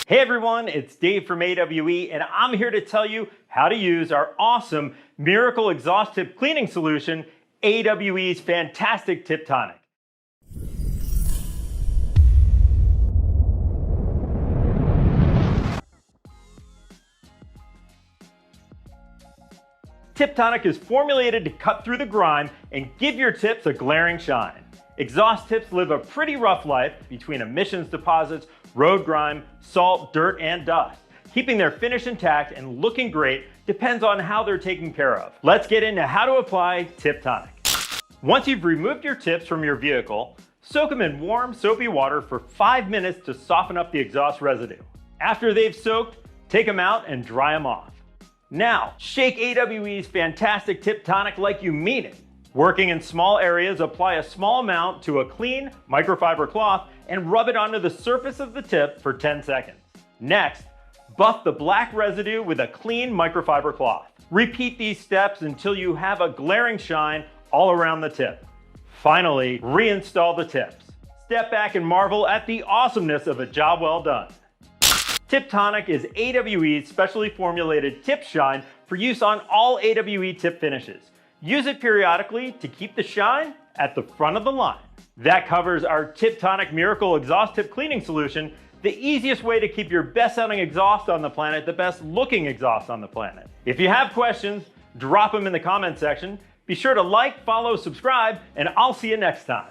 Hey everyone, it's Dave from AWE, and I'm here to tell you how to use our awesome Miracle Exhaust Tip Cleaning Solution, AWE's fantastic Tip Tonic. Tip Tonic is formulated to cut through the grime and give your tips a glaring shine. Exhaust tips live a pretty rough life between emissions deposits, road grime, salt, dirt, and dust. Keeping their finish intact and looking great depends on how they're taken care of. Let's get into how to apply Tip Tonic. Once you've removed your tips from your vehicle, soak them in warm, soapy water for 5 minutes to soften up the exhaust residue. After they've soaked, take them out and dry them off. Now, shake AWE's fantastic Tip Tonic like you mean it. Working in small areas, apply a small amount to a clean microfiber cloth and rub it onto the surface of the tip for 10 seconds. Next, buff the black residue with a clean microfiber cloth. Repeat these steps until you have a glaring shine all around the tip. Finally, reinstall the tips. Step back and marvel at the awesomeness of a job well done. Tip Tonic is AWE's specially formulated tip shine for use on all AWE tip finishes. Use it periodically to keep the shine at the front of the line. That covers our Tip Tonic Miracle Exhaust Tip Cleaning Solution, the easiest way to keep your best sounding exhaust on the planet, the best looking exhaust on the planet. If you have questions, drop them in the comment section. Be sure to like, follow, subscribe, and I'll see you next time.